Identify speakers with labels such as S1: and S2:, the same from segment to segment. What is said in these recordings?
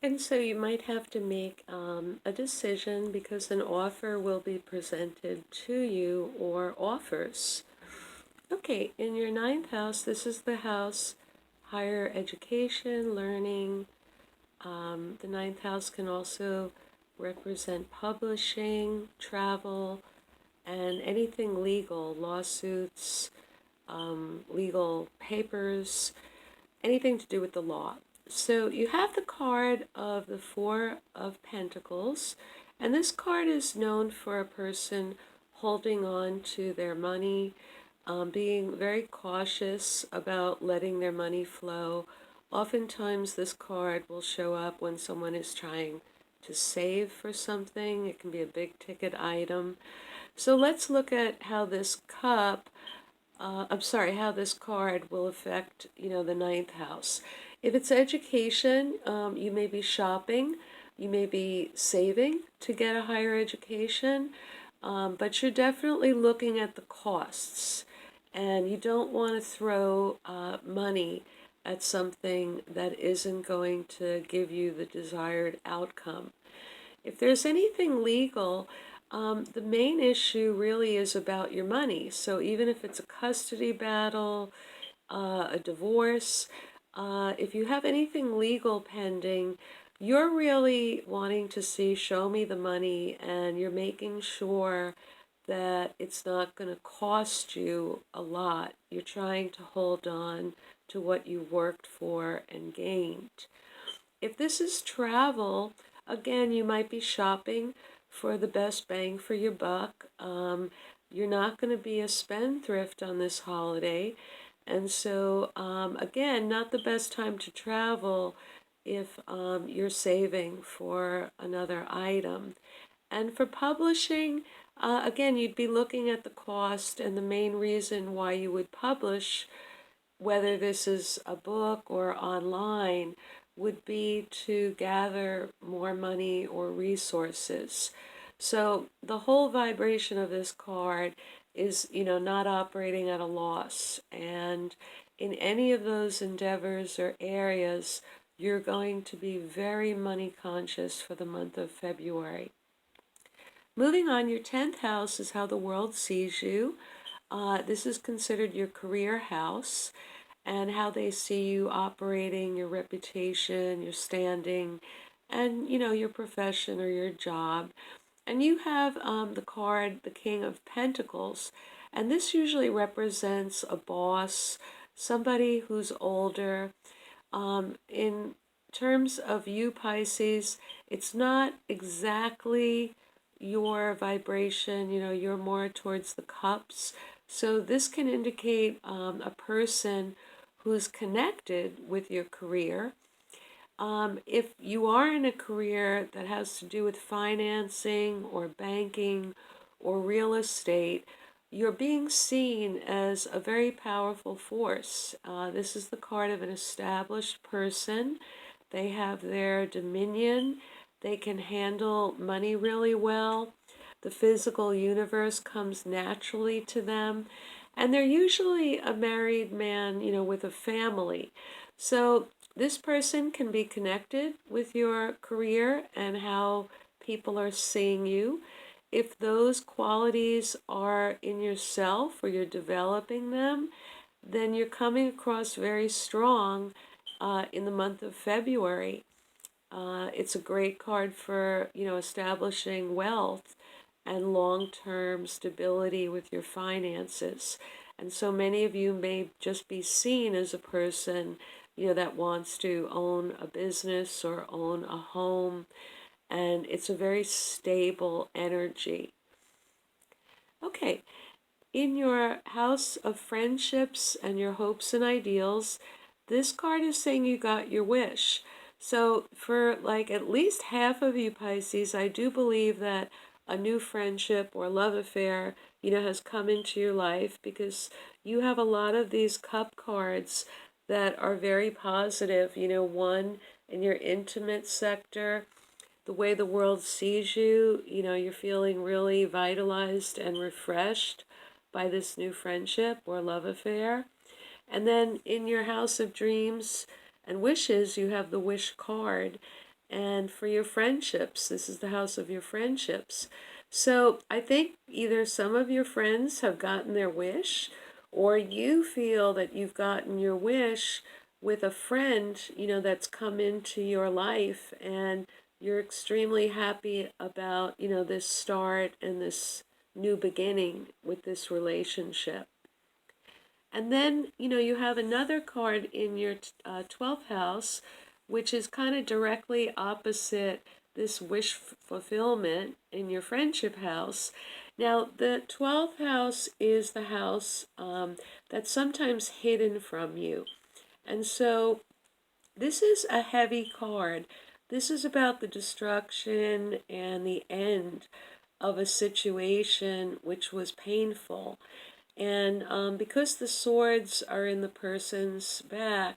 S1: And so you might have to make a decision because an offer will be presented to you or offers. Okay, in your ninth house, this is the house higher education, learning. The ninth house can also represent publishing, travel, and anything legal, lawsuits, legal papers, anything to do with the law. So you have the card of the Four of Pentacles, and this card is known for a person holding on to their money, being very cautious about letting their money flow. Oftentimes, this card will show up when someone is trying to save for something. It can be a big ticket item. So let's look at how this how this card will affect, the ninth house. If it's education, you may be shopping, you may be saving to get a higher education, but you're definitely looking at the costs, and you don't want to throw money at something that isn't going to give you the desired outcome. If there's anything legal, the main issue really is about your money. So even if it's a custody battle, a divorce, if you have anything legal pending, you're really wanting to see, show me the money, and you're making sure that it's not going to cost you a lot. You're trying to hold on to what you worked for and gained. If this is travel, again, you might be shopping for the best bang for your buck. You're not going to be a spendthrift on this holiday. And so, again, not the best time to travel if you're saving for another item. And for publishing, again, you'd be looking at the cost, and the main reason why you would publish, whether this is a book or online, would be to gather more money or resources. So the whole vibration of this card is, not operating at a loss. And in any of those endeavors or areas, you're going to be very money conscious for the month of February. Moving on, your 10th house is how the world sees you. This is considered your career house, and how they see you operating, your reputation, your standing, and your profession or your job. And you have the card, the King of Pentacles, and this usually represents a boss, somebody who's older. In terms of you, Pisces, it's not exactly your vibration, you're more towards the cups. So this can indicate a person who's connected with your career. If you are in a career that has to do with financing or banking or real estate, you're being seen as a very powerful force. This is the card of an established person. They have their dominion. They can handle money really well. The physical universe comes naturally to them. And they're usually a married man, with a family. So this person can be connected with your career and how people are seeing you. If those qualities are in yourself or you're developing them, then you're coming across very strong in the month of February. It's a great card for, establishing wealth and long-term stability with your finances. And so many of you may just be seen as a person, that wants to own a business or own a home, and it's a very stable energy. Okay, in your house of friendships and your hopes and ideals, this card is saying you got your wish. So for like at least half of you Pisces, I do believe that a new friendship or love affair, has come into your life, because you have a lot of these cup cards that are very positive. One in your intimate sector, the way the world sees you, you're feeling really vitalized and refreshed by this new friendship or love affair. And then in your house of dreams and wishes, you have the wish card. And for your friendships, this is the house of your friendships. So I think either some of your friends have gotten their wish, or you feel that you've gotten your wish with a friend, that's come into your life, and you're extremely happy about, this start and this new beginning with this relationship. And then, you have another card in your 12th house, which is kind of directly opposite this wish fulfillment in your friendship house. Now, the 12th house is the house that's sometimes hidden from you. And so this is a heavy card. This is about the destruction and the end of a situation which was painful. And because the swords are in the person's back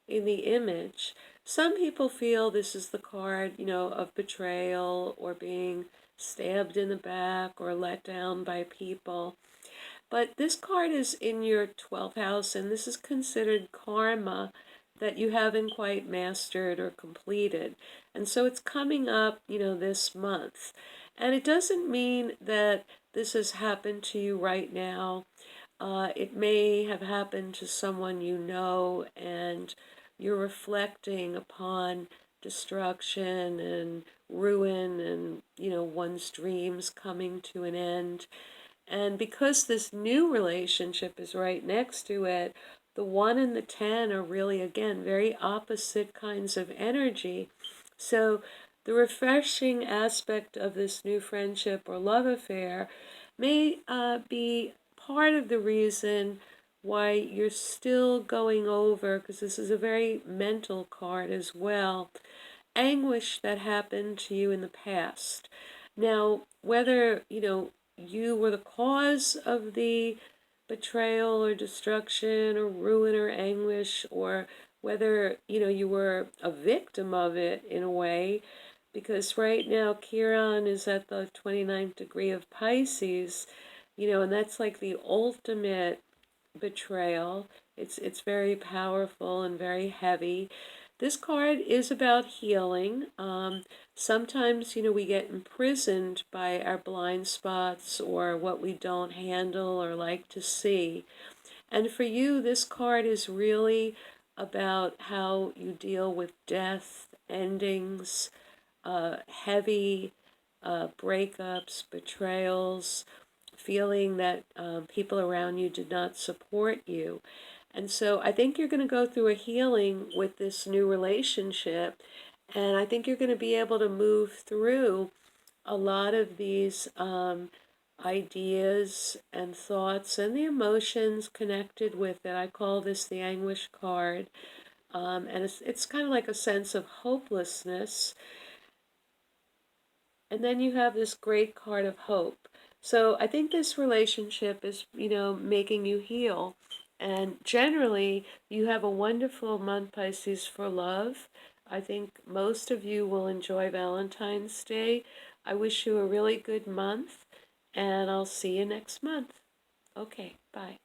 S1: in the image, some people feel this is the card, of betrayal or being stabbed in the back or let down by people. But this card is in your 12th house, and this is considered karma that you haven't quite mastered or completed. And so it's coming up, this month. And it doesn't mean that this has happened to you right now. It may have happened to someone you know, and you're reflecting upon destruction and ruin and, one's dreams coming to an end. And because this new relationship is right next to it, the 1 and the 10 are really, again, very opposite kinds of energy. So the refreshing aspect of this new friendship or love affair may be part of the reason why you're still going over, because this is a very mental card as well, anguish that happened to you in the past. Now, whether, you were the cause of the betrayal or destruction or ruin or anguish, or whether, you were a victim of it in a way, because right now Chiron is at the 29th degree of Pisces, and that's like the ultimate betrayal. It's very powerful and very heavy. This card is about healing. Sometimes, we get imprisoned by our blind spots or what we don't handle or like to see. And for you, this card is really about how you deal with death, endings, heavy breakups, betrayals, feeling that people around you did not support you. And so I think you're going to go through a healing with this new relationship. And I think you're going to be able to move through a lot of these ideas and thoughts and the emotions connected with it. I call this the anguish card. And it's kind of like a sense of hopelessness. And then you have this great card of hope. So I think this relationship is, making you heal. And generally, you have a wonderful month, Pisces, for love. I think most of you will enjoy Valentine's Day. I wish you a really good month, and I'll see you next month. Okay, bye.